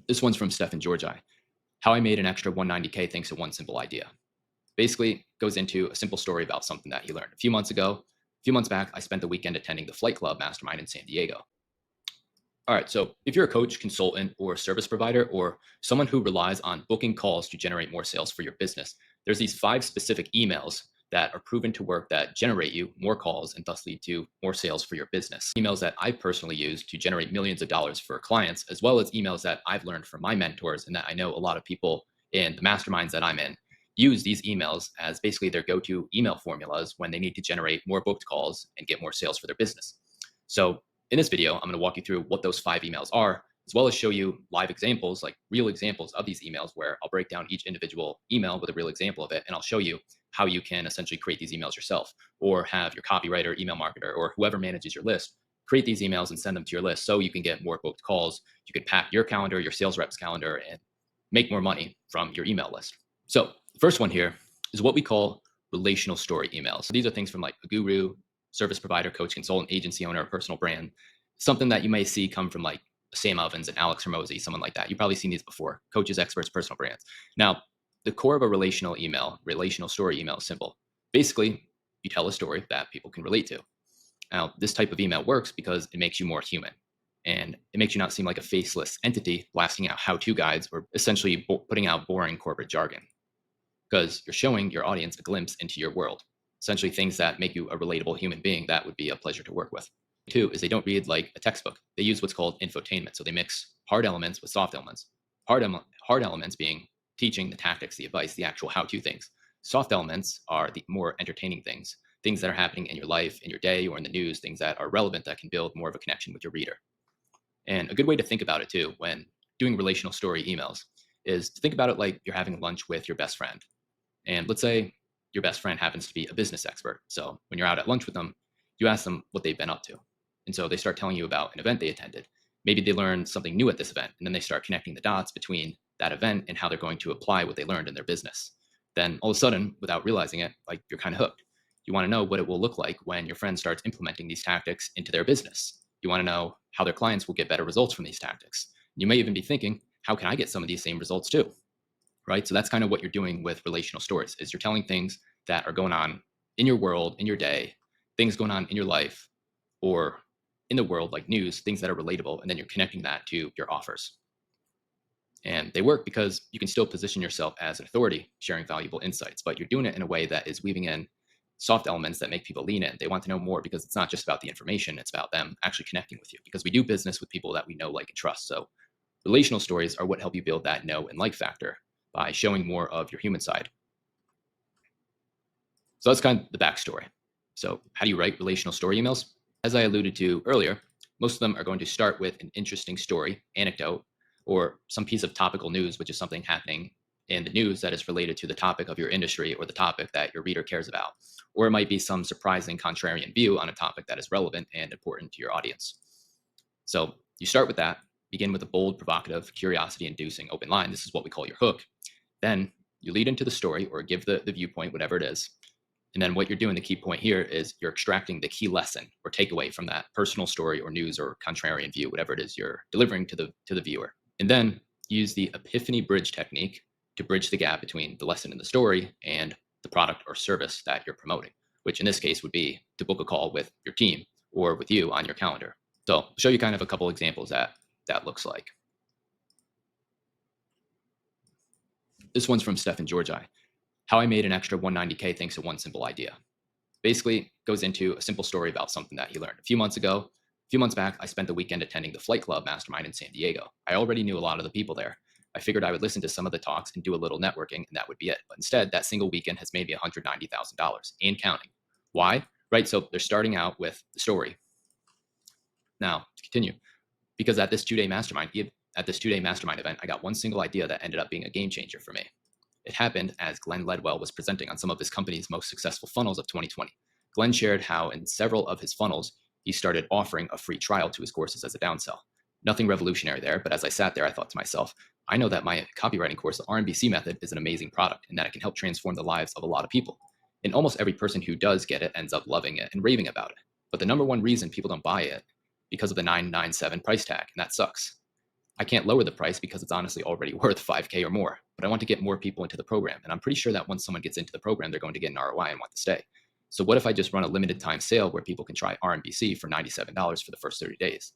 This one's from Stefan Georgi. How I made an extra 190K thanks to one simple idea. Basically, goes into a simple story about something that he learned. A few months back, I spent the weekend attending the Flight Club Mastermind in San Diego. All right, so if you're a coach, consultant, or service provider, or someone who relies on booking calls to generate more sales for your business, there's these 5 specific emails that are proven to work that generate you more calls and thus lead to more sales for your business. Emails that I personally use to generate millions of dollars for clients, as well as emails that I've learned from my mentors and that I know a lot of people in the masterminds that I'm in use these emails as basically their go-to email formulas when they need to generate more booked calls and get more sales for their business. So in this video, I'm going to walk you through what those 5 emails are, as well as show you live examples, like real examples of these emails, where I'll break down each individual email with a real example of it. And I'll show you how you can essentially create these emails yourself, or have your copywriter, email marketer, or whoever manages your list create these emails and send them to your list so you can get more booked calls. You can pack your calendar, your sales rep's calendar, and make more money from your email list. So the first one here is what we call relational story emails. So these are things from like a guru, service provider, coach, consultant, agency owner, or personal brand. Something that you may see come from like Sam Ovens and Alex Hormozi, someone like that. You've probably seen these before. Coaches, experts, personal brands. Now, the core of a relational story email is simple. Basically, you tell a story that people can relate to. Now, this type of email works because it makes you more human. And it makes you not seem like a faceless entity blasting out how-to guides or essentially putting out boring corporate jargon. Because you're showing your audience a glimpse into your world. Essentially things that make you a relatable human being that would be a pleasure to work with. 2 is they don't read like a textbook. They use what's called infotainment. So they mix hard elements with soft elements. Hard elements being teaching, the tactics, the advice, the actual how-to things. Soft elements are the more entertaining things that are happening in your life, in your day, or in the news, things that are relevant that can build more of a connection with your reader. And a good way to think about it too, when doing relational story emails, is to think about it like you're having lunch with your best friend. And let's say your best friend happens to be a business expert. So when you're out at lunch with them, you ask them what they've been up to. And so they start telling you about an event they attended. Maybe they learned something new at this event, and then they start connecting the dots between that event and how they're going to apply what they learned in their business. Then all of a sudden, without realizing it, like you're kind of hooked. You want to know what it will look like when your friend starts implementing these tactics into their business. You want to know how their clients will get better results from these tactics. You may even be thinking, how can I get some of these same results too? Right? So that's kind of what you're doing with relational stories, is you're telling things that are going on in your world, in your day, things going on in your life, or in the world, like news, things that are relatable, and then you're connecting that to your offers. And they work because you can still position yourself as an authority, sharing valuable insights, but you're doing it in a way that is weaving in soft elements that make people lean in. They want to know more because it's not just about the information, it's about them actually connecting with you, because we do business with people that we know, like, and trust. So relational stories are what help you build that know and like factor by showing more of your human side. So that's kind of the backstory. So how do you write relational story emails? As I alluded to earlier, most of them are going to start with an interesting story, anecdote, or some piece of topical news, which is something happening in the news that is related to the topic of your industry or the topic that your reader cares about. Or it might be some surprising contrarian view on a topic that is relevant and important to your audience. So you start with that, begin with a bold, provocative, curiosity-inducing open line. This is what we call your hook. Then you lead into the story or give the viewpoint, whatever it is. And then what you're doing, the key point here, is you're extracting the key lesson or takeaway from that personal story or news or contrarian view, whatever it is you're delivering to the viewer. And then use the epiphany bridge technique to bridge the gap between the lesson in the story and the product or service that you're promoting, which in this case would be to book a call with your team or with you on your calendar. So I'll show you kind of a couple examples that looks like. This one's from Stefan Georgi. How I made an extra 190K thanks to one simple idea. Basically goes into a simple story about something that he learned. A few months back, I spent the weekend attending the Flight Club Mastermind in San Diego. I already knew a lot of the people there. I figured I would listen to some of the talks and do a little networking, and that would be it. But instead, that single weekend has made me $190,000 and counting. Why? Right? So they're starting out with the story. Now, to continue, because at this two-day mastermind event, I got one single idea that ended up being a game changer for me. It happened as Glenn Ledwell was presenting on some of his company's most successful funnels of 2020. Glenn shared how in several of his funnels, he started offering a free trial to his courses as a downsell. Nothing revolutionary there, but as I sat there, I thought to myself, I know that my copywriting course, the RMBC method, is an amazing product and that it can help transform the lives of a lot of people. And almost every person who does get it ends up loving it and raving about it. But the number one reason people don't buy it, because of the $997 price tag, and that sucks. I can't lower the price because it's honestly already worth 5K or more, but I want to get more people into the program. And I'm pretty sure that once someone gets into the program, they're going to get an ROI and want to stay. So what if I just run a limited time sale where people can try RMBC for $97 for the first 30 days?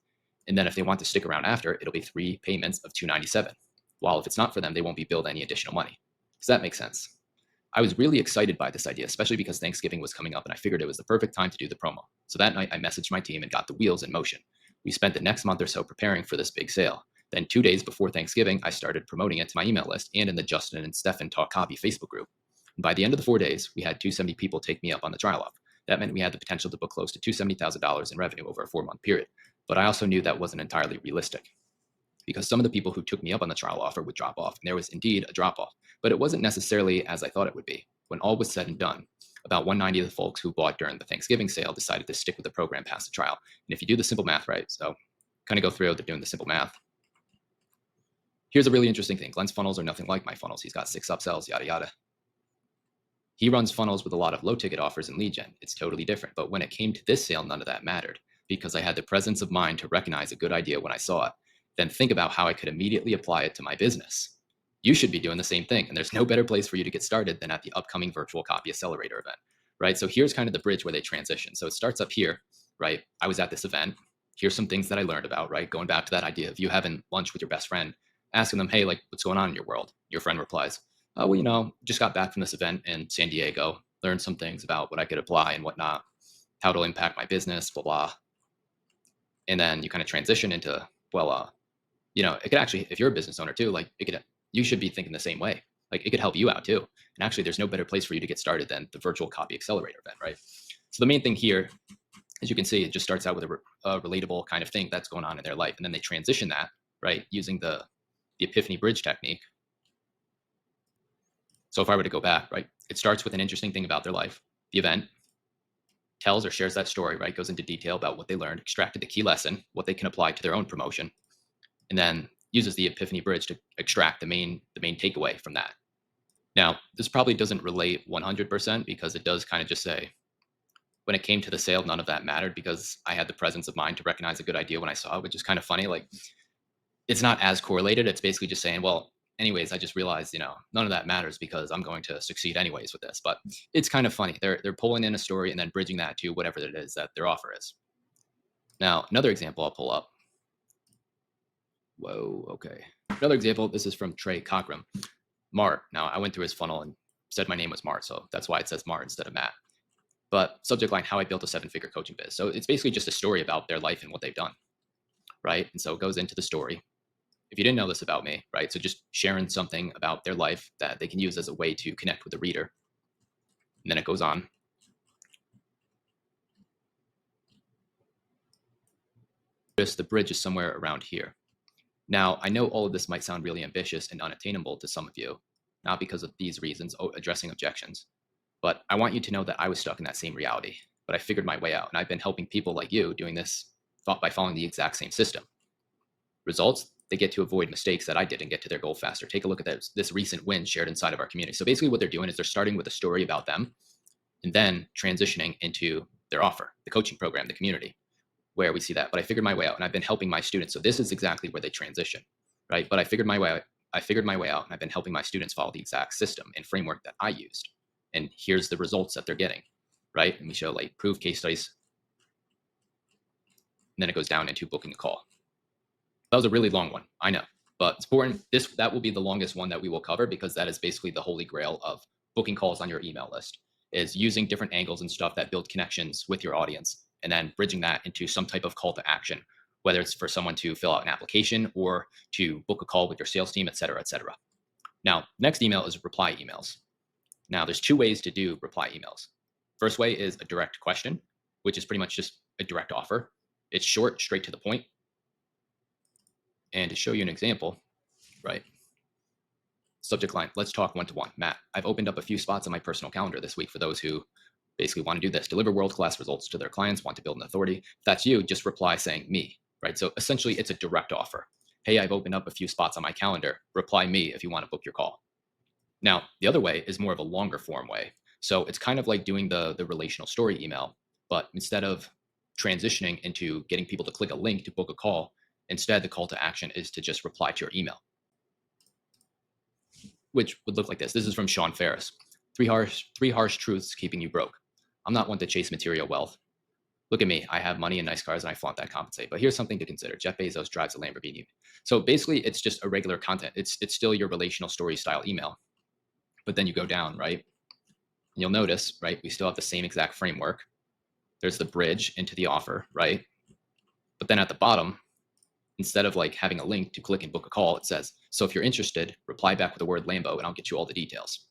And then if they want to stick around after, it'll be 3 payments of $297. While if it's not for them, they won't be billed any additional money. Does that make sense? I was really excited by this idea, especially because Thanksgiving was coming up and I figured it was the perfect time to do the promo. So that night I messaged my team and got the wheels in motion. We spent the next month or so preparing for this big sale. Then 2 days before Thanksgiving, I started promoting it to my email list and in the Justin and Stefan Talk Copy Facebook group. And by the end of the 4 days, we had 270 people take me up on the trial offer. That meant we had the potential to book close to $270,000 in revenue over a 4-month period. But I also knew that wasn't entirely realistic because some of the people who took me up on the trial offer would drop off, and there was indeed a drop off, but it wasn't necessarily as I thought it would be. When all was said and done, about 190 of the folks who bought during the Thanksgiving sale decided to stick with the program past the trial. And if you do the simple math right, so kind of go through, they're doing the simple math. Here's a really interesting thing. Glenn's funnels are nothing like my funnels. He's got 6 upsells, yada, yada. He runs funnels with a lot of low ticket offers and lead gen. It's totally different. But when it came to this sale, none of that mattered because I had the presence of mind to recognize a good idea when I saw it, then think about how I could immediately apply it to my business. You should be doing the same thing. And there's no better place for you to get started than at the upcoming Virtual Copy Accelerator event, right? So here's kind of the bridge where they transition. So it starts up here, right? I was at this event. Here's some things that I learned about, right? Going back to that idea of you having lunch with your best friend, asking them, hey, like, what's going on in your world? Your friend replies, oh, well, just got back from this event in San Diego, learned some things about what I could apply and whatnot, how it'll impact my business, blah, blah. And then you kind of transition into, well, it could actually, if you're a business owner too, like you should be thinking the same way. Like it could help you out too. And actually there's no better place for you to get started than the Virtual Copy Accelerator event, right? So the main thing here, as you can see, it just starts out with a relatable kind of thing that's going on in their life. And then they transition that, right, using the Epiphany Bridge technique. So if I were to go back, right, it starts with an interesting thing about their life. The event tells or shares that story, right, goes into detail about what they learned, extracted the key lesson, what they can apply to their own promotion, and then uses the Epiphany Bridge to extract the main takeaway from that. Now, this probably doesn't relate 100% because it does kind of just say, when it came to the sale, none of that mattered because I had the presence of mind to recognize a good idea when I saw it, which is kind of funny. Like, it's not as correlated. It's basically just saying, well, anyways, I just realized, none of that matters because I'm going to succeed anyways with this. But it's kind of funny. They're pulling in a story and then bridging that to whatever it is that their offer is. Now, another example I'll pull up. Whoa, okay. Another example, this is from Trey Cockram. Mart. Now, I went through his funnel and said my name was Mart, so that's why it says Mart instead of Matt. But subject line, how I built a 7-figure coaching biz. So it's basically just a story about their life and what they've done, right? And so it goes into the story. If you didn't know this about me, right? So just sharing something about their life that they can use as a way to connect with the reader. And then it goes on. Just the bridge is somewhere around here. Now, I know all of this might sound really ambitious and unattainable to some of you, not because of these reasons, addressing objections, but I want you to know that I was stuck in that same reality, but I figured my way out. And I've been helping people like you doing this by following the exact same system. Results, they get to avoid mistakes that I did and get to their goal faster. Take a look at this recent win shared inside of our community. So basically what they're doing is they're starting with a story about them and then transitioning into their offer, the coaching program, the community, where we see that. But I figured my way out and I've been helping my students. So this is exactly where they transition, right? But I figured my way out and I've been helping my students follow the exact system and framework that I used. And here's the results that they're getting, right? And we show like proof case studies. And then it goes down into booking a call. That was a really long one, I know, but it's important. That will be the longest one that we will cover because that is basically the holy grail of booking calls on your email list, is using different angles and stuff that build connections with your audience and then bridging that into some type of call to action, whether it's for someone to fill out an application or to book a call with your sales team, et cetera, et cetera. Now, next email is reply emails. Now, there's 2 ways to do reply emails. First way is a direct question, which is pretty much just a direct offer. It's short, straight to the point. And to show you an example, right? Subject line, let's talk one-to-one. Matt, I've opened up a few spots on my personal calendar this week for those who basically want to do this, deliver world-class results to their clients, want to build an authority. If that's you, just reply saying me, right? So essentially it's a direct offer. Hey, I've opened up a few spots on my calendar. Reply me if you want to book your call. Now, the other way is more of a longer form way. So it's kind of like doing the relational story email, but instead of transitioning into getting people to click a link to book a call, Instead, the call to action is to just reply to your email, which would look like this. This is from Sean Ferris. Three harsh truths keeping you broke. I'm not one to chase material wealth. Look at me. I have money and nice cars and I flaunt that compensate. But here's something to consider. Jeff Bezos drives a Lamborghini. So basically, it's just a regular content. It's still your relational story style email. But then you go down, right? And you'll notice, right? We still have the same exact framework. There's the bridge into the offer, right? But then at the bottom, instead of like having a link to click and book a call, it says, so if you're interested, reply back with the word Lambo and I'll get you all the details.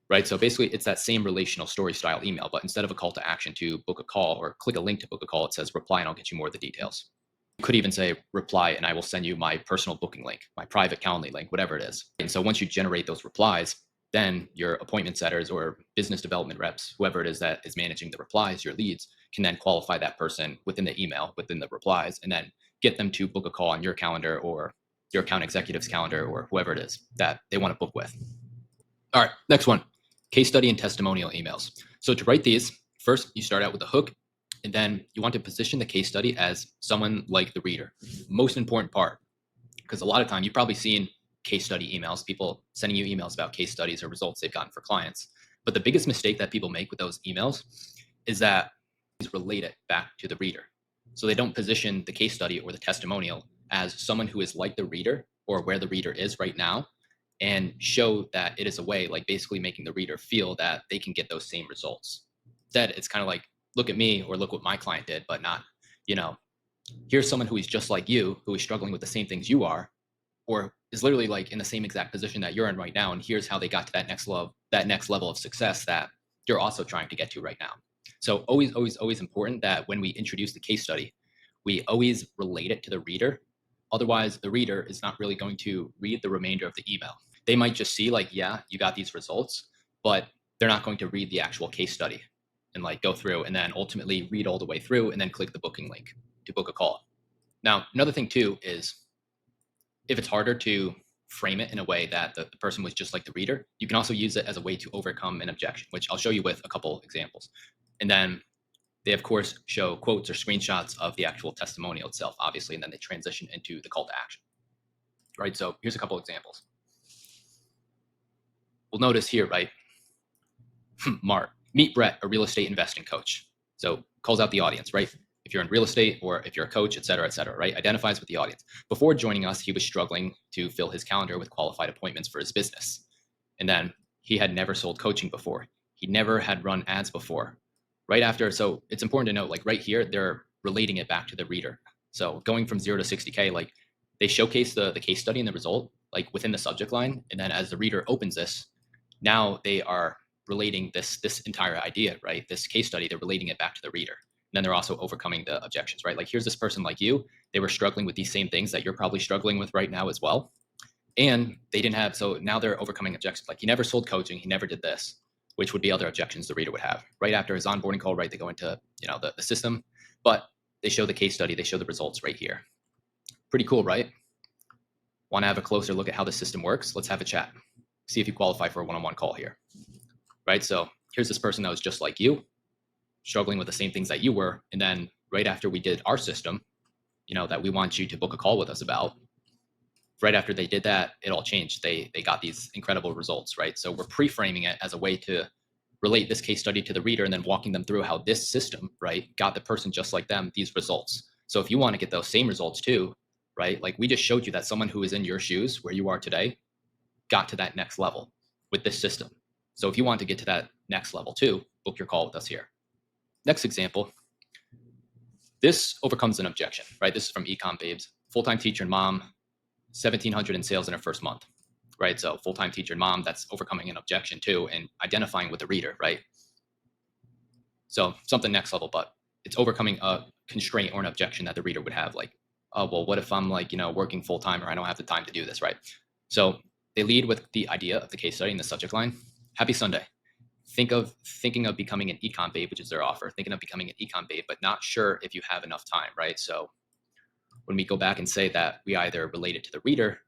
Right? So basically it's that same relational story style email, but instead of a call to action to book a call or click a link to book a call, it says reply and I'll get you more of the details. You could even say reply and I will send you my personal booking link, my private Calendly link, whatever it is. And so once you generate those replies, then your appointment setters or business development reps, whoever it is that is managing the replies, your leads, can then qualify that person within the email, within the replies, and then get them to book a call on your calendar or your account executive's calendar or whoever it is that they want to book with. All right, next one, case study and testimonial emails. So to write these, first you start out with a hook, and then you want to position the case study as someone like the reader. Most important part, because a lot of time you've probably seen case study emails, people sending you emails about case studies or results they've gotten for clients. But the biggest mistake that people make with those emails is that is relate it back to the reader. So they don't position the case study or the testimonial as someone who is like the reader or where the reader is right now, and show that it is a way, like basically making the reader feel that they can get those same results. Instead, it's kind of like, look at me or look what my client did, but not, here's someone who is just like you, who is struggling with the same things you are, or is literally like in the same exact position that you're in right now. And here's how they got to that next level of success that you're also trying to get to right now. So always important that when we introduce the case study, we always relate it to the reader. Otherwise, the reader is not really going to read the remainder of the email. They might just see like, yeah, you got these results, but they're not going to read the actual case study and like go through and then ultimately read all the way through and then click the booking link to book a call. Now, another thing too is if it's harder to frame it in a way that the person was just like the reader, you can also use it as a way to overcome an objection, which I'll show you with a couple examples. And then they, of course, show quotes or screenshots of the actual testimonial itself, obviously, and then they transition into the call to action. Right? So here's a couple examples. We'll notice here, right? Mark, meet Brett, a real estate investing coach. So calls out the audience, right? If you're in real estate or if you're a coach, et cetera, right? Identifies with the audience. Before joining us, he was struggling to fill his calendar with qualified appointments for his business. And then he had never sold coaching before. He never had run ads before. Right after, so it's important to note, like right here, they're relating it back to the reader. So going from 0 to 60K, like they showcase the case study and the result, like within the subject line. And then as the reader opens this, now they are relating this entire idea, right? This case study, they're relating it back to the reader. And then they're also overcoming the objections, right? Like here's this person like you, they were struggling with these same things that you're probably struggling with right now as well. And they didn't have, so now they're overcoming objections. Like he never sold coaching, he never did this, which would be other objections the reader would have. Right after his onboarding call, right, they go into, the system, but they show the case study, they show the results right here. Pretty cool, right? Want to have a closer look at how the system works? Let's have a chat. See if you qualify for a one-on-one call here, right? So here's this person that was just like you, struggling with the same things that you were. And then right after we did our system, that we want you to book a call with us about, right after they did that, it all changed. They got these incredible results, right? So we're pre-framing it as a way to relate this case study to the reader and then walking them through how this system, right, got the person just like them these results. So if you want to get those same results too, right, like we just showed you that someone who is in your shoes where you are today got to that next level with this system. So if you want to get to that next level too, book your call with us here. Next example, this overcomes an objection, right? This is from Ecom Babes, full-time teacher and mom, 1,700 in sales in her first month, right? So full-time teacher and mom, that's overcoming an objection too and identifying with the reader, right? So something next level, but it's overcoming a constraint or an objection that the reader would have, like, oh, well, what if I'm like, working full-time or I don't have the time to do this, right? So they lead with the idea of the case study in the subject line. Happy Sunday. Thinking of becoming an ecom babe, which is their offer, thinking of becoming an ecom babe, but not sure if you have enough time, right? So when we go back and say that we either relate it to the reader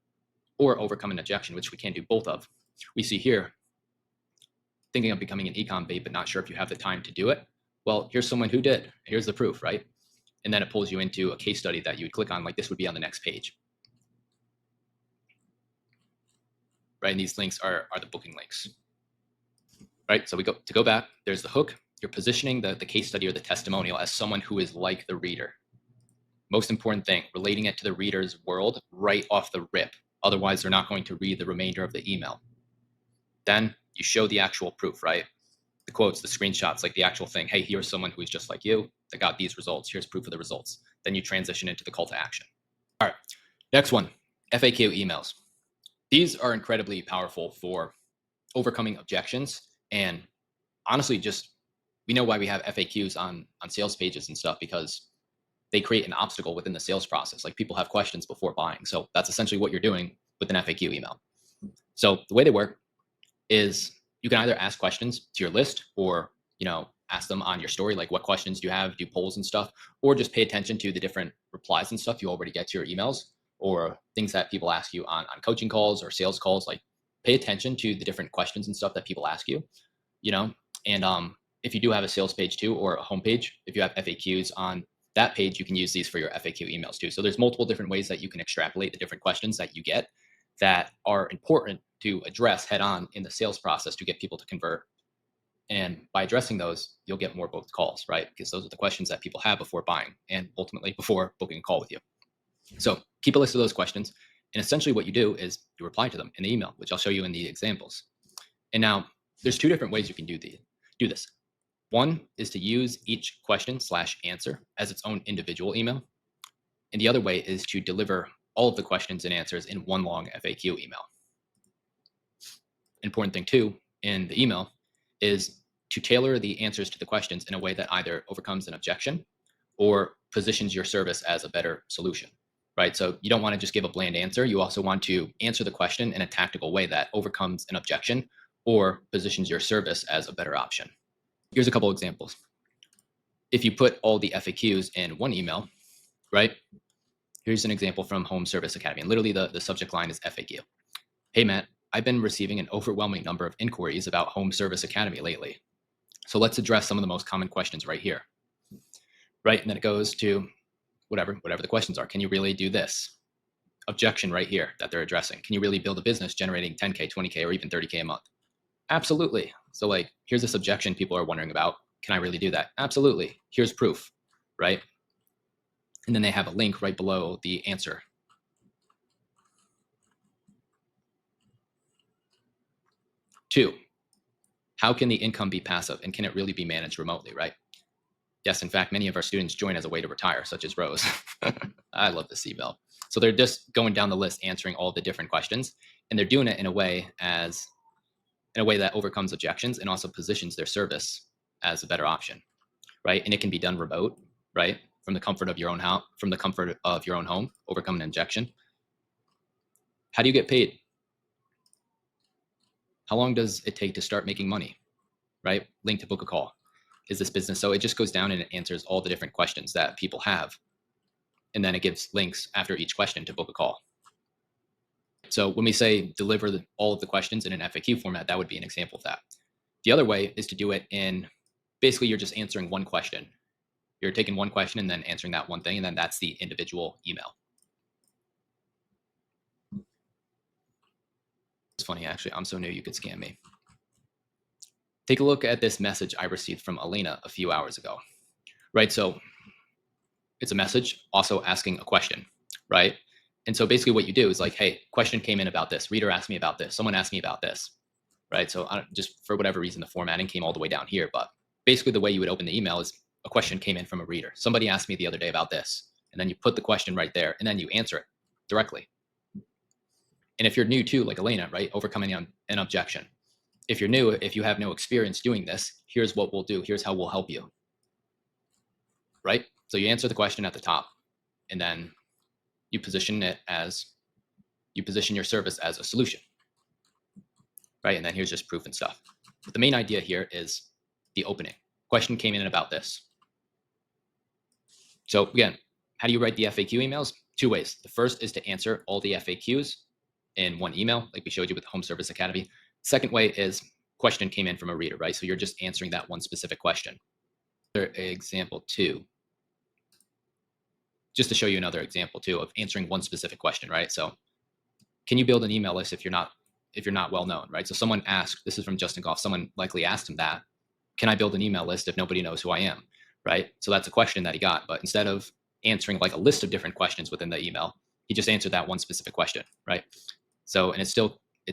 or overcome an objection, which we can do both of, we see here, thinking of becoming an ecom babe, but not sure if you have the time to do it. Well, here's someone who did. Here's the proof, right? and then it pulls you into a case study that you would click on, like this would be on the next page. Right, and these links are the booking links. Right, so to go back, there's the hook. You're positioning the case study or the testimonial as someone who is like the reader. Most important thing, relating it to the reader's world right off the rip. Otherwise, they're not going to read the remainder of the email. Then you show the actual proof, right? The quotes, the screenshots, like the actual thing. Hey, here's someone who is just like you that got these results. Here's proof of the results. Then you transition into the call to action. All right, next one, FAQ emails. These are incredibly powerful for overcoming objections. And honestly, just we know why we have FAQs on sales pages and stuff, because they create an obstacle within the sales process. Like people have questions before buying. So that's essentially what you're doing with an FAQ email. So the way they work is you can either ask questions to your list, or, ask them on your story. Like, what questions do you have? Do polls and stuff, or just pay attention to the different replies and stuff you already get to your emails, or things that people ask you on coaching calls or sales calls. Like, pay attention to the different questions and stuff that people ask you, and if you do have a sales page too, or a homepage, if you have FAQs on that page, you can use these for your FAQ emails too. So there's multiple different ways that you can extrapolate the different questions that you get that are important to address head on in the sales process to get people to convert. And by addressing those, you'll get more booked calls, right? Because those are the questions that people have before buying and ultimately before booking a call with you. So keep a list of those questions. And essentially what you do is you reply to them in the email, which I'll show you in the examples. And now there's two different ways you can do this. One is to use each question/answer as its own individual email. And the other way is to deliver all of the questions and answers in one long FAQ email. Important thing too in the email is to tailor the answers to the questions in a way that either overcomes an objection or positions your service as a better solution, right? So you don't want to just give a bland answer. You also want to answer the question in a tactical way that overcomes an objection or positions your service as a better option. Here's a couple examples. If you put all the FAQs in one email, right? Here's an example from Home Service Academy. And literally the subject line is FAQ. Hey, Matt, I've been receiving an overwhelming number of inquiries about Home Service Academy lately. So let's address some of the most common questions right here, right? And then it goes to whatever the questions are. Can you really do this? Objection right here that they're addressing. Can you really build a business generating 10K, 20K, or even 30K a month? Absolutely. So like, here's this objection people are wondering about. Can I really do that? Absolutely. Here's proof, right? And then they have a link right below the answer. Two, how can the income be passive, and can it really be managed remotely, right? Yes, in fact, many of our students join as a way to retire, such as Rose. I love this email. So they're just going down the list, answering all the different questions, and they're doing it in a way that overcomes objections and also positions their service as a better option, right? And it can be done remote, right? From the comfort of your own house, from the comfort of your own home, overcome an objection. How do you get paid? How long does it take to start making money, right? Link to book a call. Is this business? So it just goes down and it answers all the different questions that people have. And then it gives links after each question to book a call. So when we say deliver all of the questions in an FAQ format, that would be an example of that. The other way is to do it in, basically you're just answering one question. You're taking one question and then answering that one thing, and then that's the individual email. It's funny, actually, I'm so new you could scam me. Take a look at this message I received from Elena a few hours ago, right? So it's a message also asking a question, right? And so basically what you do is like, hey, question came in about this. Reader asked me about this. Someone asked me about this, right? So just for whatever reason, the formatting came all the way down here. But basically the way you would open the email is a question came in from a reader. Somebody asked me the other day about this. And then you put the question right there and then you answer it directly. And if you're new too, like Elena, right? Overcoming an objection. If you're new, if you have no experience doing this, here's what we'll do. Here's how we'll help you, right? So you answer the question at the top, and then you position your service as a solution, right? And then here's just proof and stuff. But the main idea here is the opening. Question came in about this. So again, how do you write the FAQ emails? Two ways. The first is to answer all the FAQs in one email, like we showed you with the Home Service Academy. Second way is question came in from a reader, right? So you're just answering that one specific question. Example 2. just to show you another example too of answering one specific question, right? So can you build an email list if you're not well known, right? So someone asked, this is from Justin Goff, someone likely asked him that, can I build an email list if nobody knows who I am, right? So that's a question that he got, but instead of answering like a list of different questions within the email, he just answered that one specific question, right? So, and it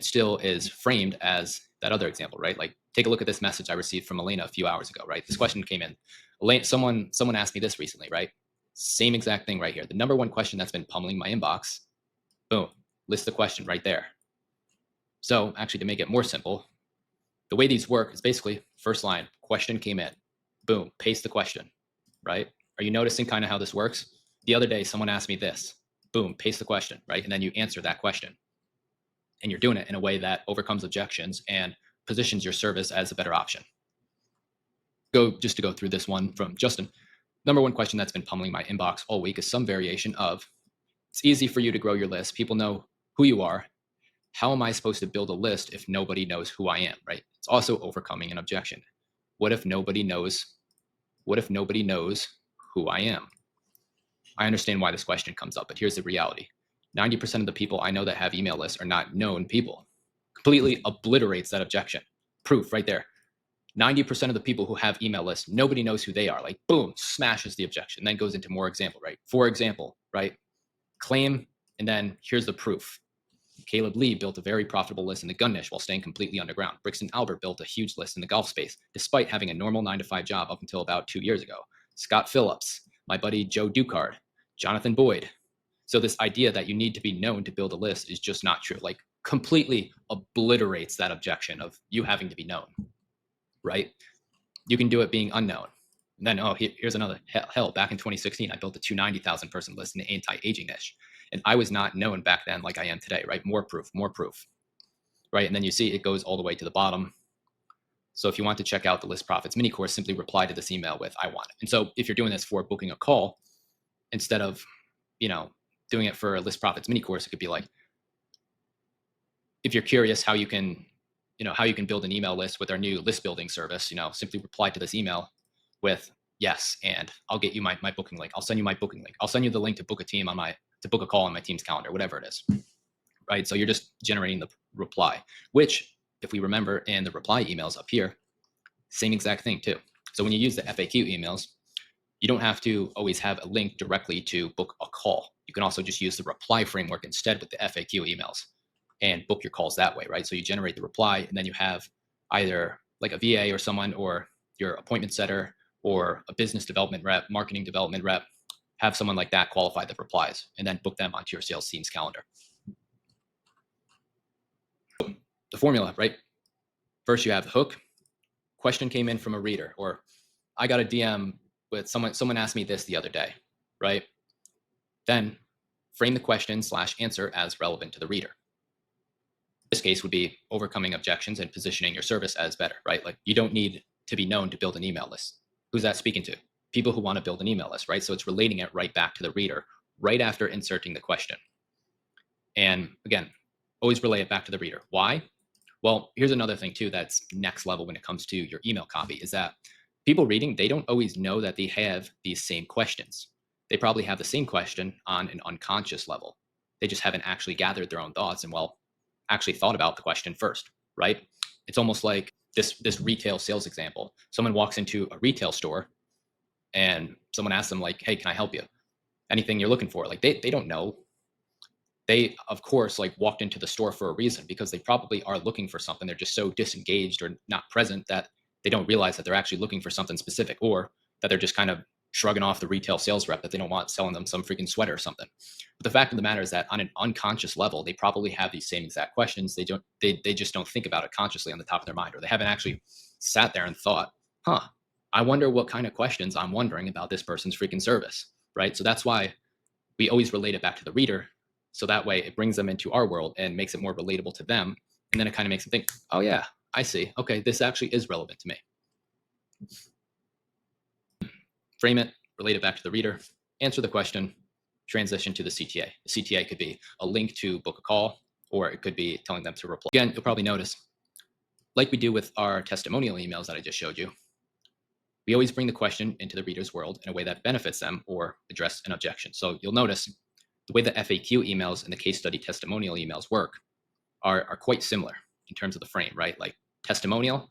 still is framed as that other example, right? Like take a look at this message I received from Elena a few hours ago, right? This question came in. Elena, someone asked me this recently, right? Same exact thing right here. The number one question that's been pummeling my inbox, boom, list the question right there. So actually, to make it more simple, the way these work is basically first line, question came in, boom, paste the question, right? Are you noticing kind of how this works? The other day, someone asked me this, boom, paste the question, right? And then you answer that question. And you're doing it in a way that overcomes objections and positions your service as a better option. Just to go through this one from Justin. Number one question that's been pummeling my inbox all week is some variation of, it's easy for you to grow your list. People know who you are. How am I supposed to build a list if nobody knows who I am, right? It's also overcoming an objection. What if nobody knows who I am? I understand why this question comes up, but here's the reality. 90% of the people I know that have email lists are not known people. Completely obliterates that objection. Proof right there. 90% of the people who have email lists, nobody knows who they are. Like, boom, smashes the objection. Then goes into more example, right? For example, right? Claim, and then here's the proof. Caleb Lee built a very profitable list in the gun niche while staying completely underground. Brixton Albert built a huge list in the golf space, despite having a normal 9-to-5 job up until about 2 years ago. Scott Phillips, my buddy Joe Ducard, Jonathan Boyd. So this idea that you need to be known to build a list is just not true. Like completely obliterates that objection of you having to be known, right? You can do it being unknown. And then, here's another. Hell, back in 2016, I built a 290,000 person list in the anti-aging niche. And I was not known back then like I am today, right? More proof, right? And then you see it goes all the way to the bottom. So if you want to check out the List Profits mini course, simply reply to this email with I want it. And so if you're doing this for booking a call, instead of, doing it for a List Profits mini course, it could be like, if you're curious how you can build an email list with our new list building service, simply reply to this email with yes, and I'll get you my booking link. I'll send you my booking link. I'll send you the link to book a call on my team's calendar, whatever it is, right? So you're just generating the reply, which if we remember in the reply emails up here, same exact thing too. So when you use the FAQ emails, you don't have to always have a link directly to book a call. You can also just use the reply framework instead with the FAQ emails and book your calls that way, right? So you generate the reply and then you have either like a VA or someone or your appointment setter or a business development rep, marketing development rep, have someone like that qualify the replies and then book them onto your sales team's calendar. The formula, right? First you have the hook. Question came in from a reader, or I got a DM with someone asked me this the other day, right? Then frame the question / answer as relevant to the reader. This case would be overcoming objections and positioning your service as better, right? Like you don't need to be known to build an email list. Who's that speaking to? People who want to build an email list, right? So it's relating it right back to the reader right after inserting the question. And again, always relay it back to the reader. Why? Well, here's another thing too that's next level when it comes to your email copy is that people reading, they don't always know that they have these same questions. They probably have the same question on an unconscious level. They just haven't actually gathered their own thoughts and actually thought about the question first, right? It's almost like this retail sales example. Someone walks into a retail store and someone asks them like, hey, can I help you? Anything you're looking for? Like they don't know. They, of course, like walked into the store for a reason because they probably are looking for something. They're just so disengaged or not present that they don't realize that they're actually looking for something specific, or that they're just kind of shrugging off the retail sales rep that they don't want selling them some freaking sweater or something. But the fact of the matter is that on an unconscious level, they probably have these same exact questions. They just don't think about it consciously on the top of their mind, or they haven't actually sat there and thought, I wonder what kind of questions I'm wondering about this person's freaking service, right? So that's why we always relate it back to the reader. So that way it brings them into our world and makes it more relatable to them. And then it kind of makes them think, oh yeah, I see. Okay, this actually is relevant to me. Frame it, relate it back to the reader, answer the question, transition to the CTA. The CTA could be a link to book a call, or it could be telling them to reply. Again, you'll probably notice, like we do with our testimonial emails that I just showed you, we always bring the question into the reader's world in a way that benefits them or address an objection. So you'll notice the way the FAQ emails and the case study testimonial emails work are quite similar in terms of the frame, right? Like testimonial,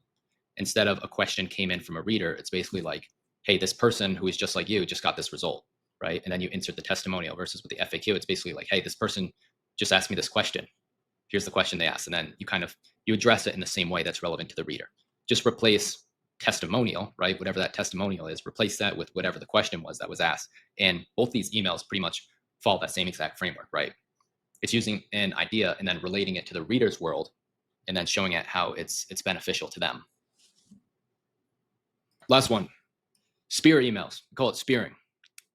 instead of a question came in from a reader, it's basically like, hey, this person who is just like you just got this result, right? And then you insert the testimonial versus with the FAQ, it's basically like, hey, this person just asked me this question. Here's the question they asked. And then you address it in the same way that's relevant to the reader. Just replace testimonial, right? Whatever that testimonial is, replace that with whatever the question was that was asked. And both these emails pretty much follow that same exact framework, right? It's using an idea and then relating it to the reader's world and then showing it how it's beneficial to them. Last one, spear emails. We call it spearing.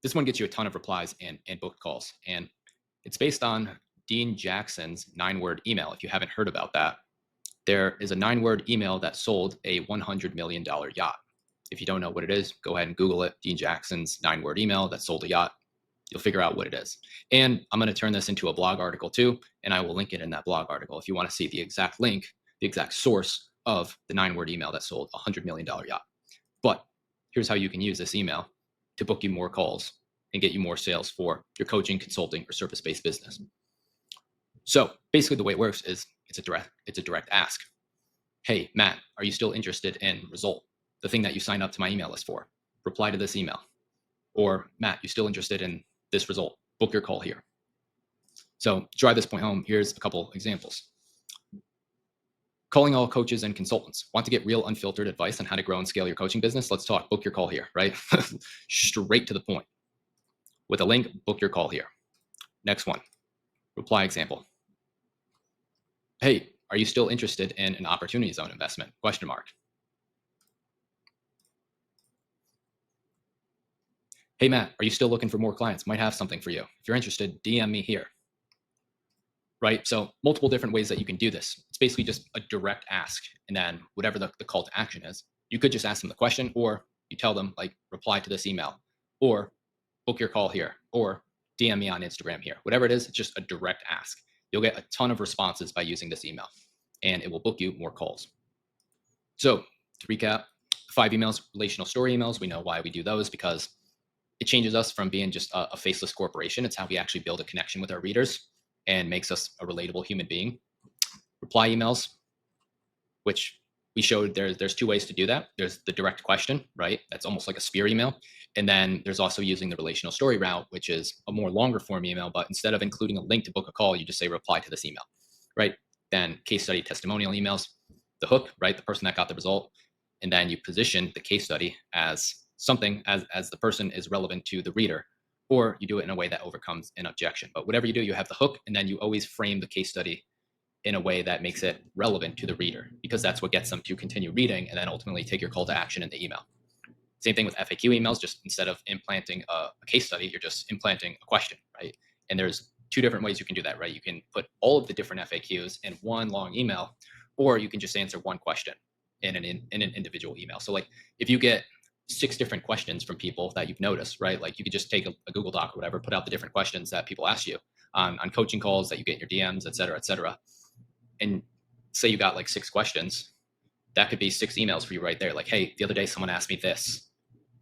This one gets you a ton of replies and booked calls. And it's based on Dean Jackson's 9-word email. If you haven't heard about that, there is a 9-word email that sold a $100 million yacht. If you don't know what it is, go ahead and Google it. Dean Jackson's 9-word email that sold a yacht. You'll figure out what it is. And I'm going to turn this into a blog article too, and I will link it in that blog article if you want to see the exact link, the exact source of the 9-word email that sold a $100 million yacht. But here's how you can use this email to book you more calls and get you more sales for your coaching, consulting, or service-based business. So basically the way it works is it's a direct ask. Hey, Matt, are you still interested in result? The thing that you signed up to my email list for. Reply to this email. Or Matt, you still interested in this result? Book your call here. So to drive this point home, here's a couple examples. Calling all coaches and consultants. Want to get real unfiltered advice on how to grow and scale your coaching business? Let's talk. Book your call here, right? Straight to the point. With a link, book your call here. Next one, reply example. Hey, are you still interested in an opportunity zone investment? Question mark. Hey, Matt, are you still looking for more clients? Might have something for you. If you're interested, DM me here. Right? So multiple different ways that you can do this. It's basically just a direct ask. And then whatever the call to action is, you could just ask them the question, or you tell them like, reply to this email, or book your call here, or DM me on Instagram here. Whatever it is, it's just a direct ask. You'll get a ton of responses by using this email, and it will book you more calls. So to recap, 5 emails, relational story emails. We know why we do those, because it changes us from being just a faceless corporation. It's how we actually build a connection with our readers and makes us a relatable human being. Reply emails, which we showed there's 2 ways to do that. There's the direct question, right? That's almost like a spear email. And then there's also using the relational story route, which is a more longer form email, but instead of including a link to book a call, you just say reply to this email, right? Then case study testimonial emails, the hook, right? The person that got the result. And then you position the case study as something as the person is relevant to the reader, or you do it in a way that overcomes an objection. But whatever you do, you have the hook, and then you always frame the case study in a way that makes it relevant to the reader, because that's what gets them to continue reading and then ultimately take your call to action in the email. Same thing with FAQ emails. Just instead of implanting a case study, you're just implanting a question, right? And there's 2 different ways you can do that, right? You can put all of the different FAQs in one long email, or you can just answer one question in an individual email. So like if you get 6 different questions from people that you've noticed, right? Like you could just take a Google Doc or whatever, put out the different questions that people ask you on coaching calls that you get in your DMs, et cetera, and say you got like 6 questions. That could be 6 emails for you right there. Like, hey, the other day someone asked me this,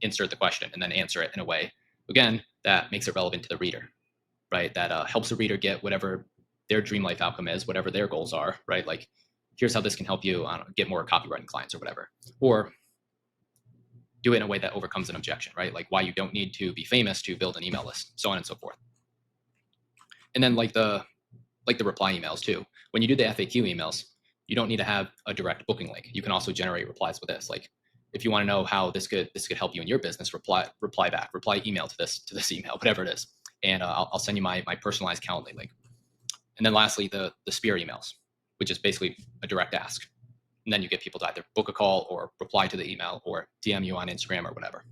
insert the question and then answer it in a way, again, that makes it relevant to the reader, right? That helps the reader get whatever their dream life outcome is, whatever their goals are, right? Like, here's how this can help you get more copywriting clients or whatever. Or do it in a way that overcomes an objection, right? Like why you don't need to be famous to build an email list, so on and so forth. And then like the reply emails too. When you do the FAQ emails, you don't need to have a direct booking link. You can also generate replies with this. Like if you want to know how this could help you in your business, reply back, reply email to this email, whatever it is. And I'll send you my personalized Calendly link. And then lastly, the spear emails, which is basically a direct ask. And then you get people to either book a call or reply to the email or DM you on Instagram or whatever.